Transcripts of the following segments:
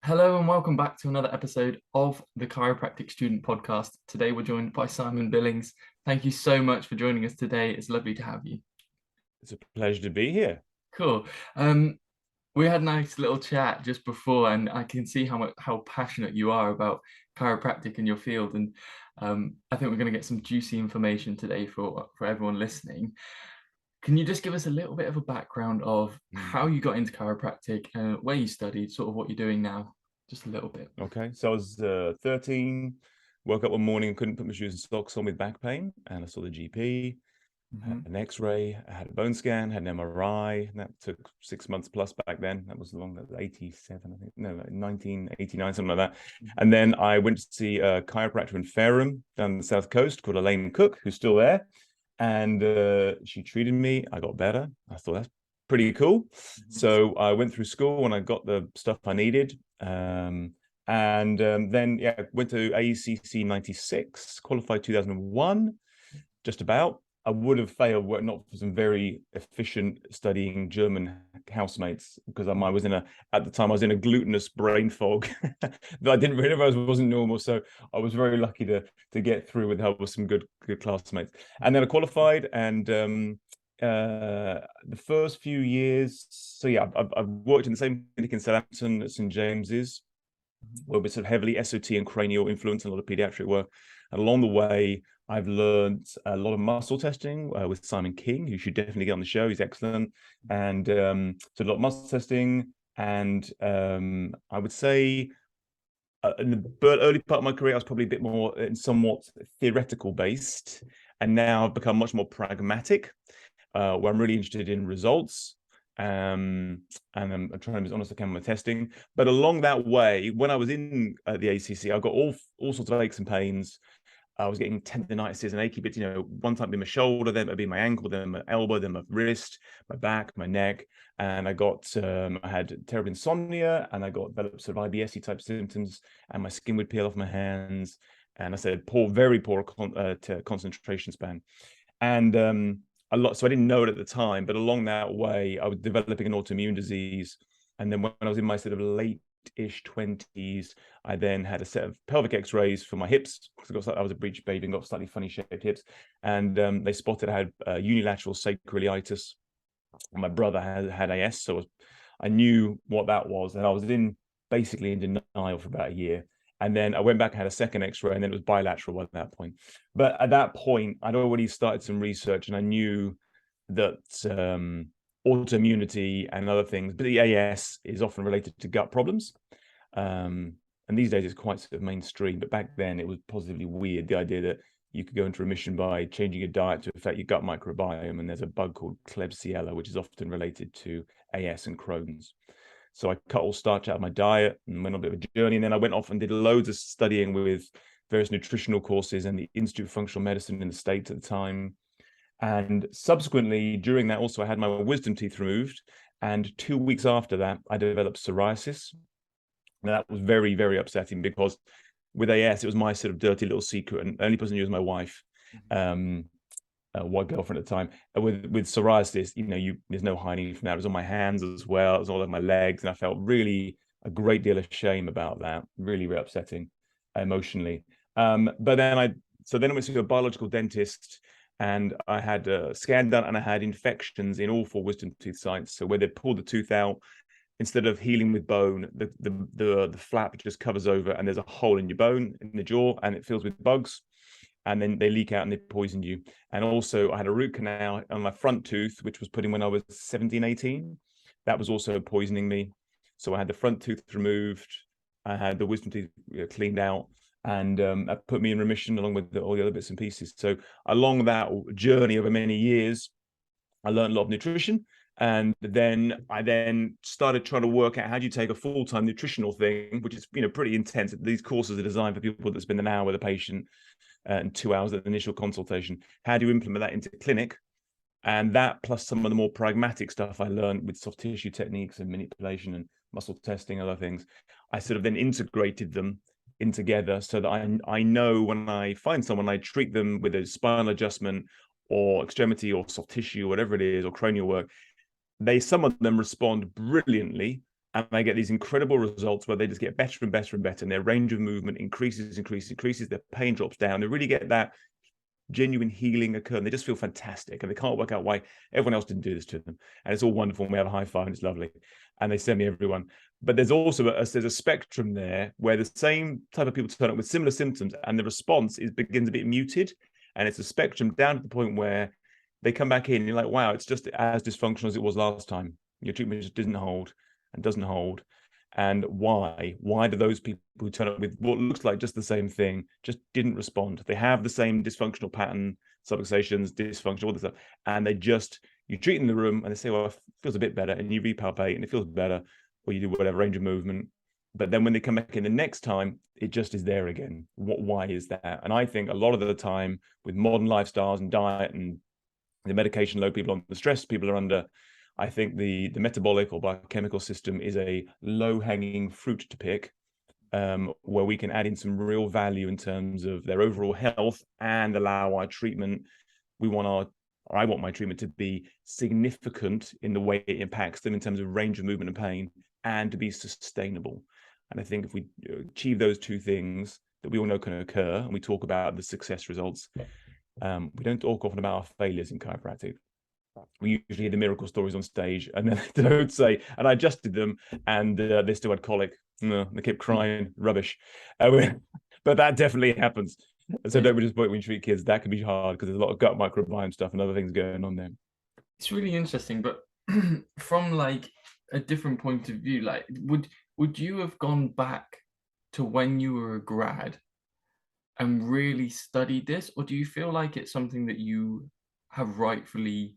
Hello and welcome back to another episode of the Chiropractic Student Podcast. Today we're joined by Simon Billings. Thank you so much for joining us today. It's lovely to have you. It's a pleasure to be here. Cool. We had a nice little chat just before, and I can see how passionate you are about chiropractic in your field. And I think we're going to get some juicy information today for everyone listening. Can you just give us a little bit of a background of how you got into chiropractic and where you studied, sort of what you're doing now? Just a little bit. Okay, so I was 13, woke up one morning and couldn't put my shoes and socks on with back pain, and I saw the GP, had an X-ray, I had a bone scan, had an MRI, and that took 6 months plus back then. That was long, that was 87, I think, no, like 1989, something like that. And then I went to see a chiropractor in Fareham down the south coast called Elaine, who's still there. And she treated me. I got better. I thought that's pretty cool. So I went through school and I got the stuff I needed. Then went to AECC 96, qualified 2001, just about. I would have failed were it not for some very efficient studying German housemates, because at the time I was in a glutinous brain fog that I didn't realize wasn't normal. So I was very lucky to get through with help with some good classmates. And then I qualified, and the first few years, so yeah, I've worked in the same clinic in Southampton at St James's, where we're sort of heavily SOT and cranial influence and a lot of pediatric work. And along the way, I've learned a lot of muscle testing with Simon King, who should definitely get on the show. He's excellent. And so a lot of muscle testing. And I would say in the early part of my career, I was probably a bit more somewhat theoretical based. And now I've become much more pragmatic, where I'm really interested in results. And I'm trying to be as honest as I can with my testing. But along that way, when I was in the ACC, I got all sorts of aches and pains. I was getting tendinitis and achy bits, one time it'd be my shoulder, then it'd be my ankle, then my elbow, then my wrist, my back, my neck. And I had terrible insomnia, and I developed sort of IBS-y type symptoms, and my skin would peel off my hands. And I said, very poor concentration span. And so I didn't know it at the time, but along that way, I was developing an autoimmune disease. And then when I was in my sort of late-ish 20s, I then had a set of pelvic x-rays for my hips, because I was a breech baby and got slightly funny shaped hips. And they spotted I had unilateral sacroiliitis. My brother had AS, so I knew what that was. And I was basically in denial for about a year. And then I went back and had a second x-ray, and then it was bilateral at that point. But at that point, I'd already started some research, and I knew that autoimmunity and other things, but the AS is often related to gut problems. And these days it's quite sort of mainstream, but back then it was positively weird, the idea that you could go into remission by changing your diet to affect your gut microbiome. And there's a bug called Klebsiella, which is often related to AS and Crohn's. So I cut all starch out of my diet and went on a bit of a journey. And then I went off and did loads of studying with various nutritional courses and the Institute of Functional Medicine in the States at the time. And subsequently, during that, also, I had my wisdom teeth removed. And 2 weeks after that, I developed psoriasis. Now, that was very, very upsetting, because with AS, it was my sort of dirty little secret. And the only person who was my wife, white girlfriend at the time. With psoriasis, there's no hiding from that. It was on my hands as well. It was all over my legs. And I felt really a great deal of shame about that. Really, really upsetting emotionally. But then I went to a biological dentist, and I had a scan done, and I had infections in all 4 wisdom tooth sites. So where they pulled the tooth out, instead of healing with bone, the flap just covers over, and there's a hole in your bone, in the jaw, and it fills with bugs. And then they leak out and they poison you. And also I had a root canal on my front tooth, which was put in when I was 17, 18. That was also poisoning me. So I had the front tooth removed. I had the wisdom teeth cleaned out, and that put me in remission along with all the other bits and pieces. So along that journey over many years, I learned a lot of nutrition. And then I started trying to work out, how do you take a full-time nutritional thing, which is pretty intense. These courses are designed for people that spend an hour with a patient and 2 hours at the initial consultation. How do you implement that into clinic? And that, plus some of the more pragmatic stuff I learned with soft tissue techniques and manipulation and muscle testing, other things, I sort of then integrated them in together, so that I know when I find someone, I treat them with a spinal adjustment or extremity or soft tissue, whatever it is, or cranial work, some of them respond brilliantly, and they get these incredible results where they just get better and better and better, and their range of movement increases, their pain drops down. They really get that genuine healing occur, and they just feel fantastic, and they can't work out why everyone else didn't do this to them. And it's all wonderful, and we have a high five, and it's lovely, and they send me everyone. But there's also there's a spectrum there where the same type of people turn up with similar symptoms, and the response begins a bit muted, and it's a spectrum down to the point where they come back in, and you're like, wow, it's just as dysfunctional as it was last time. Your treatment just didn't hold and doesn't hold. And why? Why do those people who turn up with what looks like just the same thing just didn't respond? They have the same dysfunctional pattern, subluxations, dysfunction, all this stuff, and you treat in the room, and they say, well, it feels a bit better, and you repalpate, and it feels better, or you do whatever range of movement. But then when they come back in the next time, it just is there again. Why is that? And I think a lot of the time with modern lifestyles and diet and the medication load people on, the stress people are under, I think the metabolic or biochemical system is a low-hanging fruit to pick, where we can add in some real value in terms of their overall health and allow our treatment. I want my treatment to be significant in the way it impacts them in terms of range of movement and pain, and to be sustainable. And I think if we achieve those two things that we all know can occur, and we talk about the success results, we don't talk often about our failures in chiropractic. We usually hear the miracle stories on stage, and then they don't say, and I adjusted them, and they still had colic. No, they kept crying, rubbish. But that definitely happens. So don't just when you treat kids, that can be hard because there's a lot of gut microbiome stuff and other things going on there. It's really interesting, but from like a different point of view, like would you have gone back to when you were a grad and really studied this, or do you feel like it's something that you have rightfully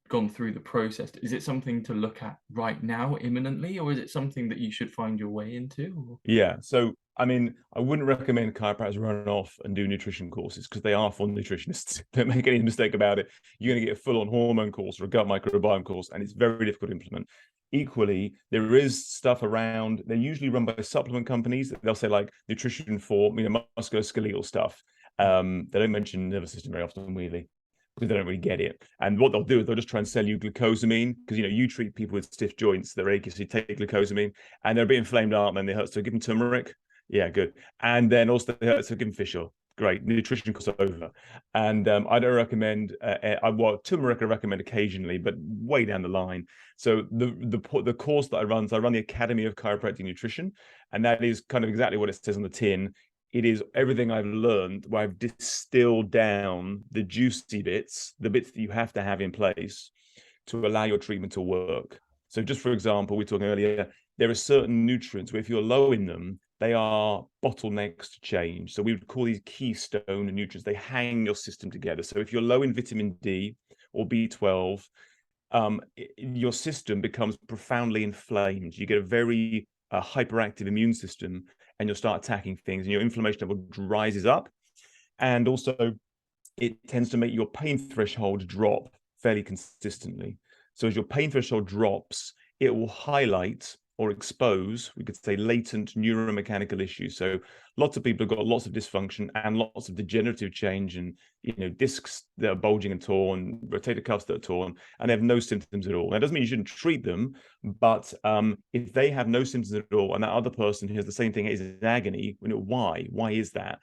gone through the process? Is it something to look at right now imminently, or is it something that you should find your way into? Yeah, so I mean, I wouldn't recommend chiropractors run off and do nutrition courses because they are for nutritionists. Don't make any mistake about it. You're going to get a full-on hormone course or a gut microbiome course, and it's very difficult to implement. Equally, there is stuff around. They're usually run by supplement companies. They'll say like nutrition for musculoskeletal stuff. They don't mention nervous system very often, really, because they don't really get it. And what they'll do is they'll just try and sell you glucosamine, because you treat people with stiff joints that are achy, so you take glucosamine, and they're a bit inflamed, aren't they? And they hurt, so give them turmeric. Yeah, good. And then also they hurt, so give them fish oil. Great, nutrition costs over. And I don't recommend. Turmeric I recommend occasionally, but way down the line. So the course that I run the Academy of Chiropractic Nutrition, and that is kind of exactly what it says on the tin. It is everything I've learned, where I've distilled down the juicy bits, the bits that you have to have in place to allow your treatment to work. So just for example, we were talking earlier, there are certain nutrients where if you're low in them, they are bottlenecks to change. So we would call these keystone nutrients. They hang your system together. So if you're low in vitamin D or B12, your system becomes profoundly inflamed. You get a very hyperactive immune system, and you'll start attacking things, and your inflammation level rises up. And also, it tends to make your pain threshold drop fairly consistently. So as your pain threshold drops, it will highlight or expose, we could say, latent neuromechanical issues. So lots of people have got lots of dysfunction and lots of degenerative change, and discs that are bulging and torn, rotator cuffs that are torn, and they have no symptoms at all. That doesn't mean you shouldn't treat them, but if they have no symptoms at all, and that other person who has the same thing is in agony, why? Why is that?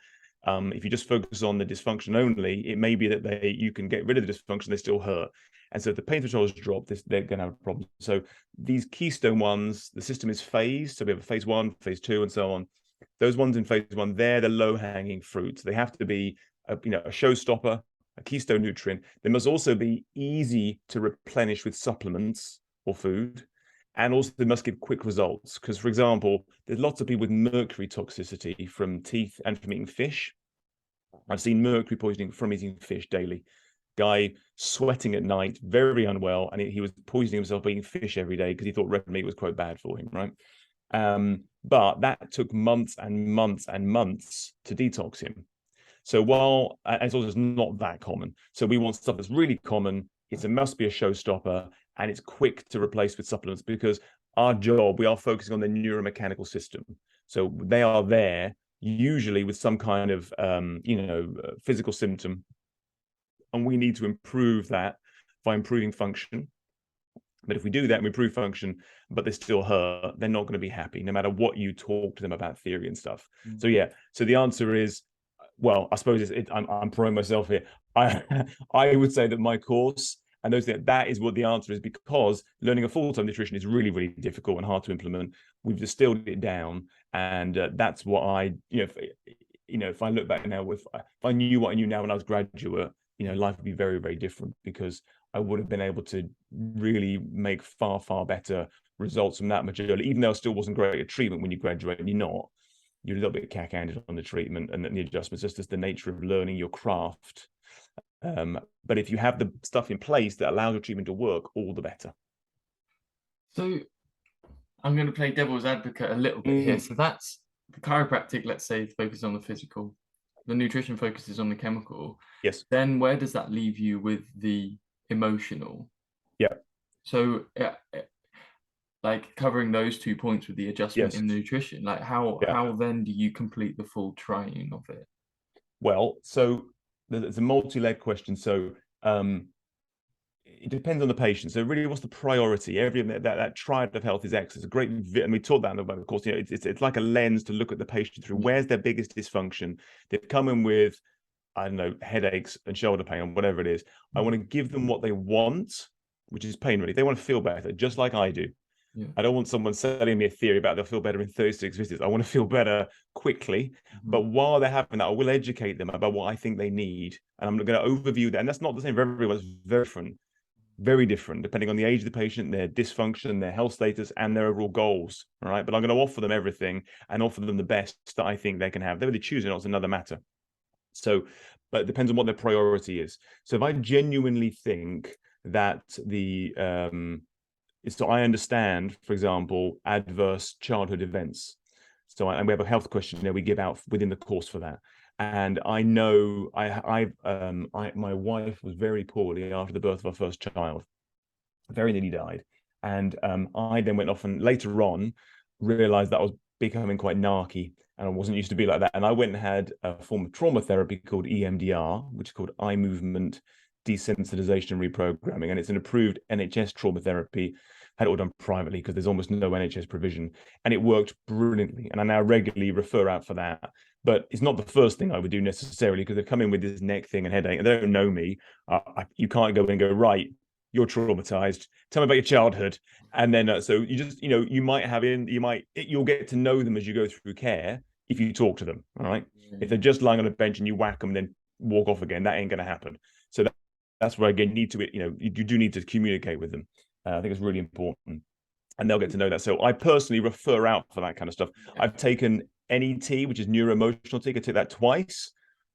If you just focus on the dysfunction only, it may be that you can get rid of the dysfunction, they still hurt. And so if the pain thresholds drop, they're going to have a problem. So these keystone ones, the system is phased. So we have a phase 1, phase 2, and so on. Those ones in phase 1, they're the low-hanging fruit. They have to be a showstopper, a keystone nutrient. They must also be easy to replenish with supplements or food. And also they must give quick results. Because, for example, there's lots of people with mercury toxicity from teeth and from eating fish. I've seen mercury poisoning from eating fish daily. Guy sweating at night, very unwell, and he was poisoning himself by eating fish every day because he thought red meat was quite bad for him, right? But that took months and months and months to detox him. So while it's also not that common, so we want stuff that's really common. It must be a showstopper, and it's quick to replace with supplements, because our job, we are focusing on the neuromechanical system. So they are there usually with some kind of physical symptom, and we need to improve that by improving function But if we do that and we improve function, but they still hurt, they're not going to be happy, no matter what you talk to them about theory and stuff. So yeah, so the answer is, well, I suppose I'm throwing myself here. I would say that my course, and that is what the answer is, because learning a full-time nutrition is really, really difficult and hard to implement. We've distilled it down, and that's what if I look back now, if I knew what I knew now when I was graduate, life would be very, very different, because I would have been able to really make far, far better results from that much earlier, even though I still wasn't great at treatment. When you graduate and you're a little bit cack-handed on the treatment and the adjustments, just as the nature of learning your craft. But if you have the stuff in place that allows your treatment to work, all the better. So I'm going to play devil's advocate a little bit here. So that's the chiropractic, let's say, focuses on the physical. The nutrition focuses on the chemical. Yes. Then where does that leave you with the emotional? Yeah. So like covering those 2 points with the adjustment in nutrition, like how then do you complete the full triune of it? Well, so there's a multi-leg question. So it depends on the patient. So really, what's the priority? That triad of health is X. It's a great, and we talked that about, of course. It's like a lens to look at the patient through. Where's their biggest dysfunction? They've come in with, I don't know, headaches and shoulder pain or whatever it is. I want to give them what they want, which is pain relief. They want to feel better, just like I do. Yeah. I don't want someone selling me a theory about they'll feel better in 36 visits. I want to feel better quickly. But while they're having that, I will educate them about what I think they need. And I'm going to overview that. And that's not the same for everyone. It's very different, depending on the age of the patient, their dysfunction, their health status, and their overall goals. All right. But I'm going to offer them everything and offer them the best that I think they can have. Whether they choose it or not is another matter. So, but it depends on what their priority is. So if I genuinely think that so I understand, for example, adverse childhood events. So and we have a health questionnaire we give out within the course for that. And I know my wife was very poorly after the birth of our first child, very nearly died. And I then went off and later on realized that I was becoming quite narky and I wasn't used to be like that. And I went and had a form of trauma therapy called EMDR, which is called eye movement desensitization reprogramming. And it's an approved NHS trauma therapy. Had it all done privately because there's almost no NHS provision. And it worked brilliantly. And I now regularly refer out for that. But it's not the first thing I would do necessarily, because they come in with this neck thing and headache and they don't know me. You can't go in and go, right, you're traumatized. Tell me about your childhood. And then, so you just, you'll get to know them as you go through care if you talk to them. All right. If they're just lying on a bench and you whack them and then walk off again, that ain't going to happen. So that's where, again, you do need to communicate with them. I think it's really important, and they'll get to know that. So I personally refer out for that kind of stuff. Yeah. I've taken NET, which is neuro-emotional TIC. I took that twice.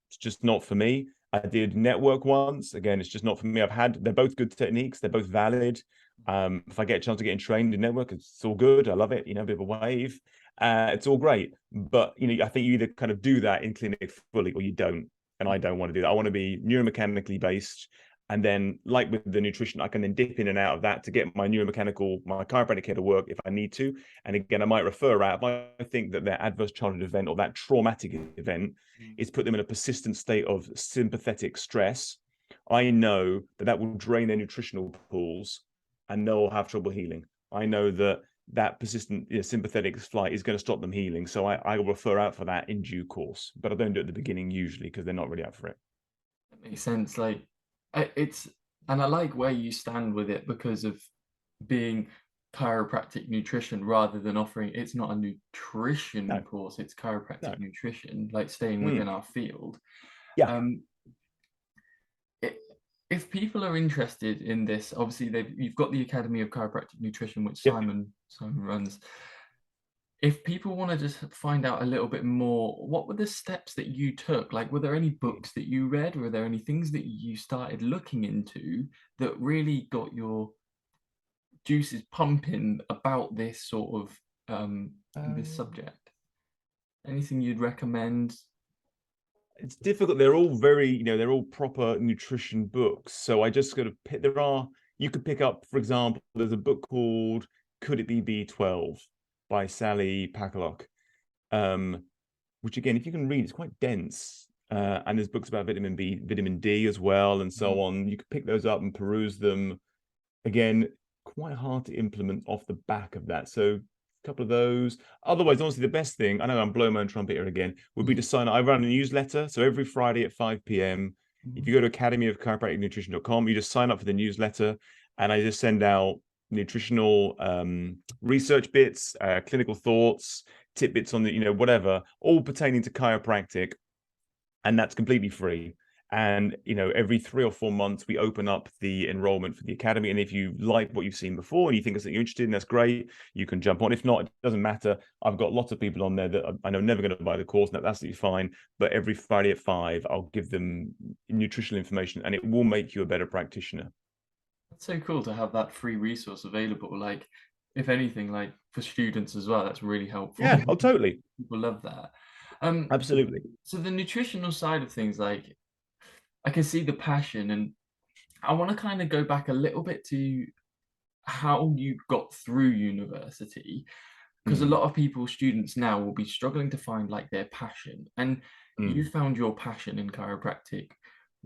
It's just not for me. I did network once. Again, it's just not for me. They're both good techniques. They're both valid. If I get a chance to get trained in network, it's all good. I love it. A bit of a wave. It's all great. But, I think you either kind of do that in clinic fully or you don't. And I don't want to do that. I want to be neuromechanically based. And then, like with the nutrition, I can then dip in and out of that to get my chiropractic care to work if I need to. And again, I might refer out if I think that their adverse childhood event or that traumatic event is put them in a persistent state of sympathetic stress. I know that will drain their nutritional pools and they'll have trouble healing. I know that persistent sympathetic flight is going to stop them healing. So I will refer out for that in due course. But I don't do it at the beginning usually because they're not really up for it. That makes sense. And I like where you stand with it because of being chiropractic nutrition rather than offering, it's not a nutrition course, it's chiropractic nutrition, like staying within our field. Yeah. If people are interested in this, obviously you've got the Academy of Chiropractic Nutrition, which Simon runs. If people want to just find out a little bit more, what were the steps that you took? Like, were there any books that you read? Were there any things that you started looking into that really got your juices pumping about this sort of this subject? Anything you'd recommend? It's difficult. They're all very, they're all proper nutrition books. So I just got to pick. You could pick up, for example, there's a book called Could It Be B12 by Sally Pacholok, which again, if you can read, it's quite dense. And there's books about vitamin B, vitamin D as well, and so on. You could pick those up and peruse them. Again, quite hard to implement off the back of that. So a couple of those. Otherwise, honestly, the best thing, I know I'm blowing my own trumpet here again, would be to sign up. I run a newsletter. So every Friday at 5 p.m., if you go to academyofchiropracticnutrition.com, you just sign up for the newsletter, and I just send out nutritional research bits, clinical thoughts, tidbits on the, whatever, all pertaining to chiropractic. And that's completely free. And, every 3 or 4 months, we open up the enrollment for the academy. And if you like what you've seen before and you think it's something you're interested in, that's great. You can jump on. If not, it doesn't matter. I've got lots of people on there that I know never going to buy the course, and that's absolutely fine. But every Friday at 5, I'll give them nutritional information, and it will make you a better practitioner. That's so cool to have that free resource available. Like, if anything, like for students as well, that's really helpful. Yeah, oh, totally. People love that. Absolutely. So the nutritional side of things, like, I can see the passion, and I want to kind of go back a little bit to how you got through university, because a lot of people, students now, will be struggling to find like their passion, and you found your passion in chiropractic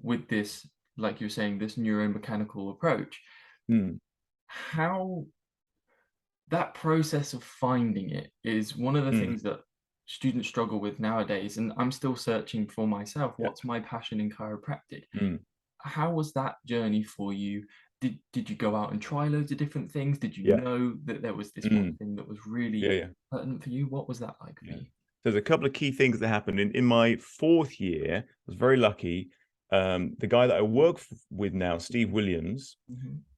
with this, like you're saying, this neuromechanical approach. How that process of finding it is one of the things that students struggle with nowadays, and I'm still searching for myself. What's my passion in chiropractic? How was that journey for you? Did you go out and try loads of different things? Did you know that there was this one thing that was really pertinent for you? What was that like for you? There's a couple of key things that happened in my 4th year. I was very lucky. The guy that I work with now, Steve Williams,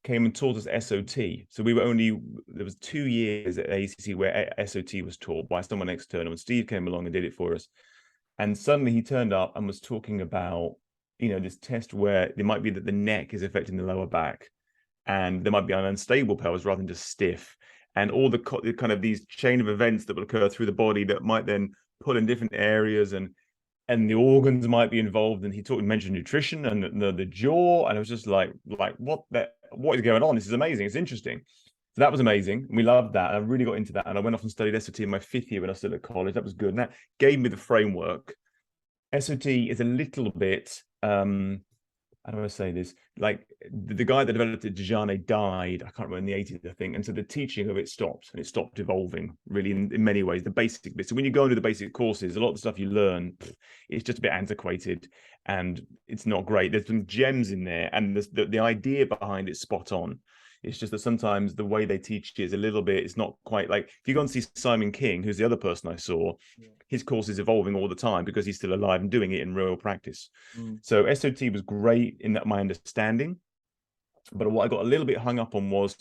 came and taught us SOT. So there was 2 years at ACC where SOT was taught by someone external, and Steve came along and did it for us. And suddenly he turned up and was talking about, this test where it might be that the neck is affecting the lower back, and there might be an unstable pelvis rather than just stiff, and all the kind of these chain of events that will occur through the body that might then pull in different areas, and the organs might be involved. And he mentioned nutrition and the jaw, and I was just like what is going on? This is amazing. It's interesting. So that was amazing. We loved that. I really got into that, and I went off and studied SOT in my 5th year when I was still at college. That was good, and that gave me the framework. SOT is a little bit how do I say this? Like the guy that developed it, Dejane, died, I can't remember, in the 80s, I think. And so the teaching of it stopped, and it stopped evolving really in many ways, the basic bits. So when you go into the basic courses, a lot of the stuff you learn, it's just a bit antiquated and it's not great. There's some gems in there, and the idea behind it's spot on. It's just that sometimes the way they teach it is a little bit, it's not quite like, if you go and see Simon King, who's the other person I saw, his course is evolving all the time because he's still alive and doing it in real practice. So SOT was great in that, my understanding. But what I got a little bit hung up on was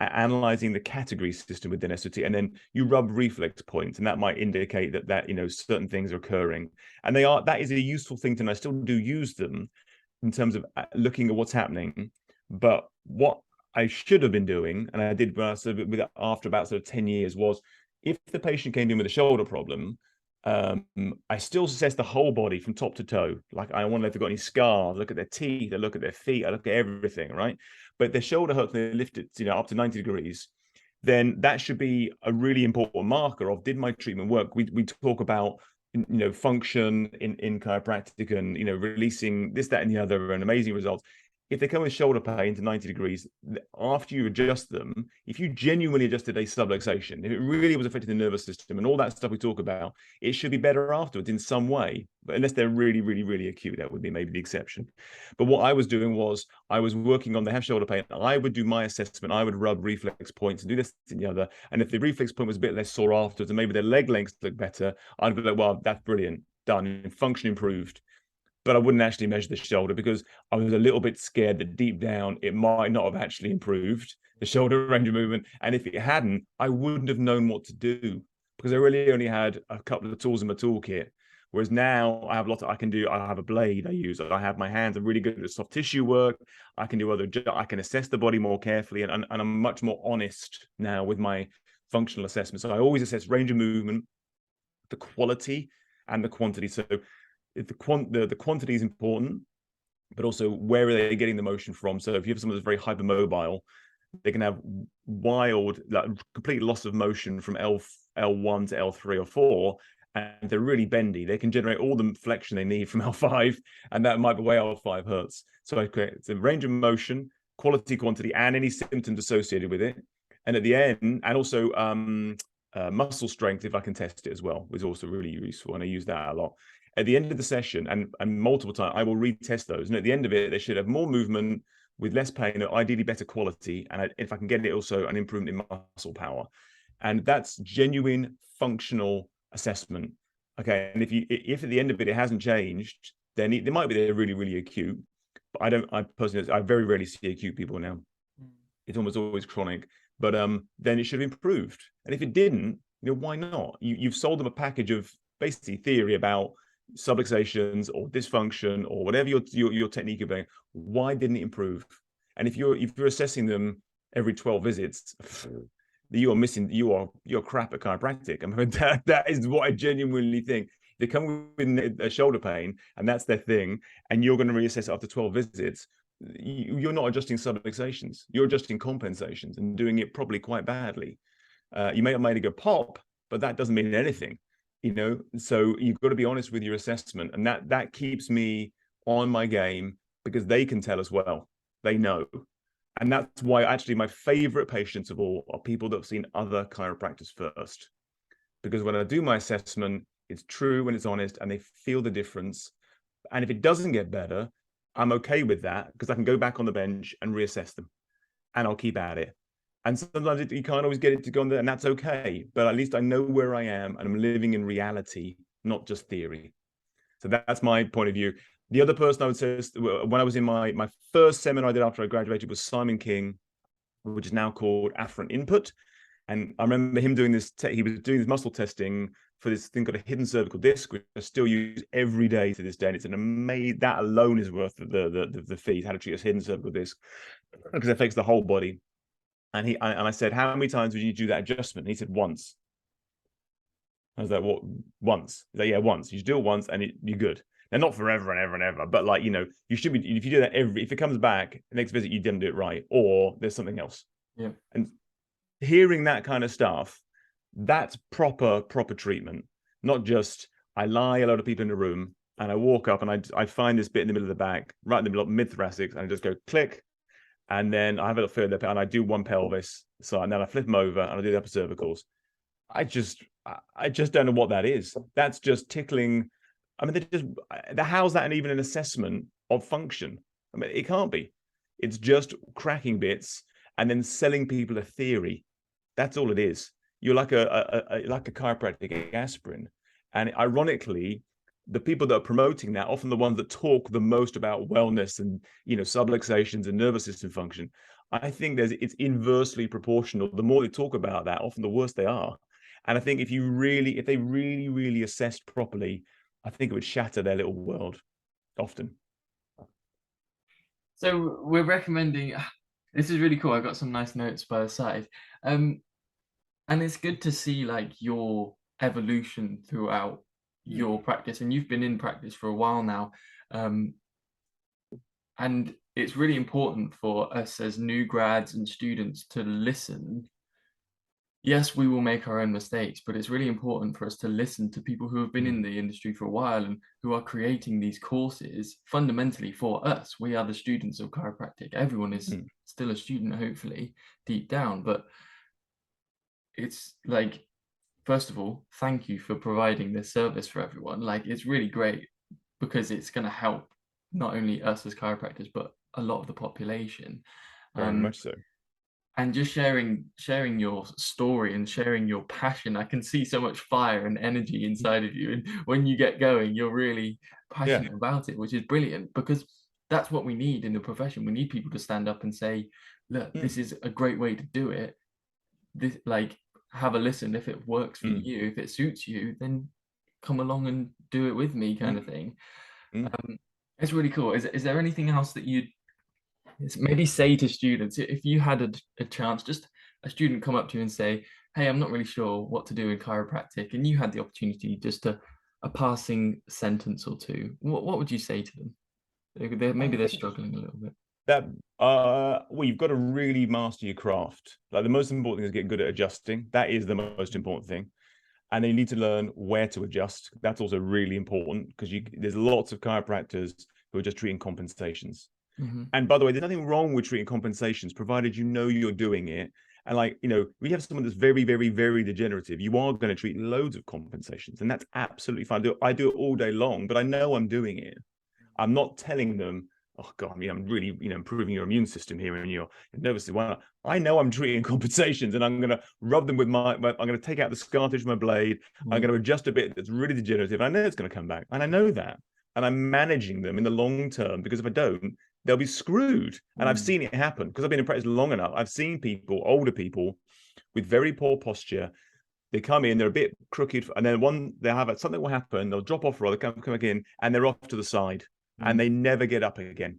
analyzing the category system within SOT, and then you rub reflex points, and that might indicate that certain things are occurring, and that is a useful thing to know. I still do use them in terms of looking at what's happening. But what I should have been doing, and I did after about sort of 10 years, was if the patient came in with a shoulder problem, I still assess the whole body from top to toe. Like, I want to know if they've got any scars, look at their teeth, I look at their feet, I look at everything, right? But if their shoulder hurts and they lift it, up to 90 degrees, then that should be a really important marker of, did my treatment work? We talk about, function in chiropractic, and, releasing this, that, and the other, and amazing results. If they come with shoulder pain to 90 degrees, after you adjust them, if you genuinely adjusted a subluxation, if it really was affecting the nervous system and all that stuff we talk about, it should be better afterwards in some way. But unless they're really, really, really acute, that would be maybe the exception. But what I was doing was, I was working on, they have shoulder pain, I would do my assessment, I would rub reflex points and do this and the other. And if the reflex point was a bit less sore afterwards, and maybe their leg lengths look better, I'd be like, well, that's brilliant, done, function improved. But I wouldn't actually measure the shoulder because I was a little bit scared that deep down it might not have actually improved the shoulder range of movement. And if it hadn't, I wouldn't have known what to do, because I really only had a couple of tools in my toolkit. Whereas now I have lots I can do. I have a blade I use. I have my hands. I'm really good at soft tissue work. I can do I can assess the body more carefully, and I'm much more honest now with my functional assessment. So I always assess range of movement, the quality and the quantity. So the quantity is important, but also where are they getting the motion from? So if you have someone that's very hypermobile, they can have wild, complete loss of motion from L1 to L3 or 4, and they're really bendy. They can generate all the flexion they need from L5, and that might be why L5 hurts. So I create the range of motion, quality, quantity, and any symptoms associated with it. And at the end, and also muscle strength, if I can test it as well, is also really useful. And I use that a lot. At the end of the session, and multiple times, I will retest those. And at the end of it, they should have more movement with less pain, or ideally better quality. And if I can get it, also an improvement in muscle power. And that's genuine functional assessment. Okay. And if at the end of it, it hasn't changed, then they might be they're really, really acute. But I personally, I very rarely see acute people now. It's almost always chronic. But then it should have improved. And if it didn't, why not? You've sold them a package of basically theory about subluxations or dysfunction or whatever your technique of doing. Why didn't it improve? And if you're assessing them every 12 visits, you're crap at chiropractic. I mean, that is what I genuinely think. They come with a shoulder pain and that's their thing, and you're going to reassess it after 12 visits. You're not adjusting subluxations, you're adjusting compensations and doing it probably quite badly. You may have made it go pop, but that doesn't mean anything, so you've got to be honest with your assessment, and that keeps me on my game, because they can tell as well, they know. And that's why actually my favorite patients of all are people that have seen other chiropractors first, because when I do my assessment, it's true and it's honest, and they feel the difference. And if it doesn't get better, I'm okay with that, because I can go back on the bench and reassess them, and I'll keep at it. And sometimes you can't always get it to go on there, and that's okay. But at least I know where I am, and I'm living in reality, not just theory. So that's my point of view. The other person I would say, when I was in my first seminar I did after I graduated, was Simon King, which is now called Afferent Input. And I remember him doing this. He was doing this muscle testing for this thing called a hidden cervical disc, which I still use every day to this day. And it's an amazing, that alone is worth the fee, how to treat a hidden cervical disc, because it affects the whole body. And I said, how many times would you do that adjustment? And he said, once. I was like, what, once? He's like, yeah, once. You should do it once and you're good. Now, not forever and ever and ever, but like, you should be, if you do that if it comes back, the next visit, you didn't do it right, or there's something else. Yeah. And hearing that kind of stuff, that's proper treatment, not just I lie a lot of people in the room and I walk up and I find this bit in the middle of the back, right in the middle of mid-thoracic, and I just go click, and then I have a feel there and I do one pelvis, so and then I flip them over and I do the upper cervicals. I just don't know what that is. That's just tickling. I mean, how's that even an assessment of function? I mean, it can't be. It's just cracking bits and then selling people a theory. That's all it is. You're like a chiropractic aspirin. And ironically, the people that are promoting that, often the ones that talk the most about wellness and, subluxations and nervous system function, I think it's inversely proportional. The more they talk about that, often the worse they are. And I think if they really, really assessed properly, I think it would shatter their little world often. So we're recommending, this is really cool. I got some nice notes by the side. And it's good to see like your evolution throughout your practice, and you've been in practice for a while now. And it's really important for us as new grads and students to listen. Yes, we will make our own mistakes, but it's really important for us to listen to people who have been in the industry for a while and who are creating these courses fundamentally for us. We are the students of chiropractic. Everyone is still a student, hopefully, deep down. But it's like, first of all, thank you for providing this service for everyone. Like, it's really great because it's going to help not only us as chiropractors, but a lot of the population. Very much so. And just sharing your story and sharing your passion. I can see so much fire and energy inside of you. And when you get going, you're really passionate about it, which is brilliant, because that's what we need in the profession. We need people to stand up and say, look, this is a great way to do it. This, like, have a listen. If it works for you, if it suits you, then come along and do it with me, kind of thing. It's really cool. Is there anything else that you'd maybe say to students, if you had a chance, just a student come up to you and say, hey, I'm not really sure what to do in chiropractic, and you had the opportunity just a passing sentence or two, what would you say to them? Maybe they're struggling a little bit. Well, you've got to really master your craft. Like, the most important thing is getting good at adjusting. That is the most important thing. And then you need to learn where to adjust. That's also really important, because there's lots of chiropractors who are just treating compensations. And by the way, there's nothing wrong with treating compensations, provided you know you're doing it. And like, you know, we have someone that's very, very, very degenerative. You are going to treat loads of compensations, and that's absolutely fine. I do it all day long, but I know I'm doing it. I'm not telling them, oh God, I'm really, improving your immune system here and your nervous system. Well, I know I'm treating compensations, and I'm going to rub them with I'm going to take out the scar tissue of my blade. I'm going to adjust a bit that's really degenerative. I know it's going to come back, and I know that. And I'm managing them in the long term, because if I don't, they'll be screwed. And I've seen it happen because I've been in practice long enough. I've seen people, older people, with very poor posture. They come in, they're a bit crooked, and then they have something will happen. They'll drop off, or they come back in, and they're off to the side, and they never get up again.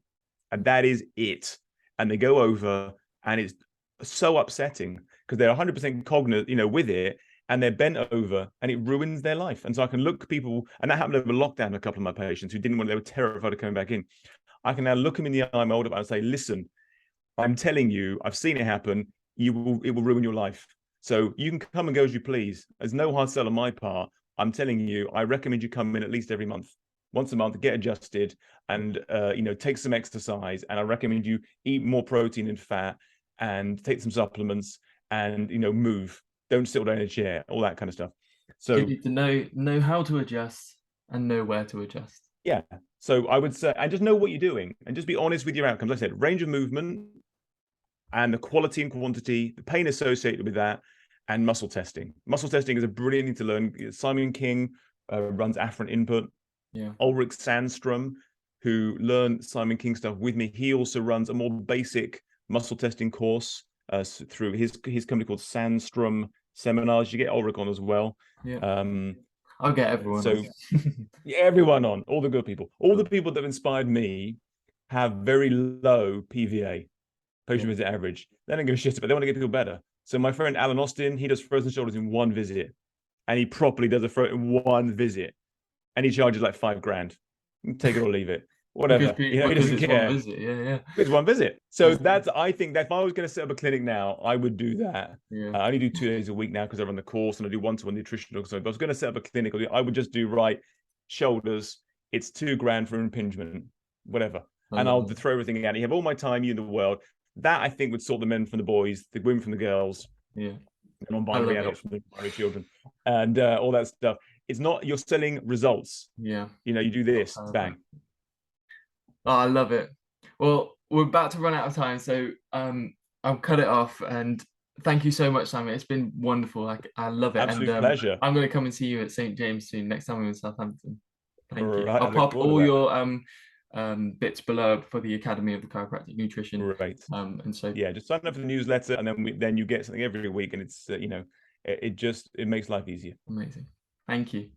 And that is it. And they go over, and it's so upsetting because they're 100% cognate, with it, and they're bent over, and it ruins their life. And so I can look people, and that happened over lockdown. A couple of my patients who didn't want, they were terrified of coming back in. I can now look them in the eye, my older, and say, listen, I'm telling you, I've seen it happen. It will ruin your life. So you can come and go as you please. There's no hard sell on my part. I'm telling you, I recommend you come in at least every month, once a month, get adjusted, and take some exercise. And I recommend you eat more protein and fat, and take some supplements, and move. Don't sit down in a chair, all that kind of stuff. So you need to know how to adjust and know where to adjust. Yeah. So I would say, and just know what you're doing, and just be honest with your outcomes. Like I said, range of movement, and the quality and quantity, the pain associated with that, and muscle testing. Muscle testing is a brilliant thing to learn. Simon King runs Afferent Input. Yeah. Ulrik Sandstrom, who learned Simon King stuff with me, he also runs a more basic muscle testing course through his company called Sandstrom Seminars. You get Ulrik on as well. Yeah. I'll get everyone on. Everyone on, all the good people. All the people that have inspired me have very low PVA, patient visit average. They don't give a shit about it. They want to get people better. So my friend Alan Austin, he does frozen shoulders in one visit, and he properly does in one visit, and he charges like $5,000. Take it or leave it, whatever. He doesn't care. One visit. Yeah. It's one visit. So I think that if I was going to set up a clinic now, I would do that. Yeah. I only do 2 days a week now because I run the course, and I do one-to-one nutritional. So if I was going to set up a clinic, I would just do shoulders. It's $2,000 for impingement, whatever. And I'll throw everything out. You have all my time, you in the world. That I think would sort the men from the boys, the women from the girls. Yeah. Non-binary adults from the binary children, and all that stuff. It's not, you're selling results. Yeah. You do this, bang. Oh, I love it. Well, we're about to run out of time, so I'll cut it off. And thank you so much, Simon. It's been wonderful. I love it. Absolute pleasure. I'm going to come and see you at St. James soon, next time I'm in Southampton. Thank you. Right, I'll pop all your bits below for the Academy of the Chiropractic Nutrition. Right. And so just sign up for the newsletter, and then you get something every week, and it's it makes life easier. Amazing. Thank you.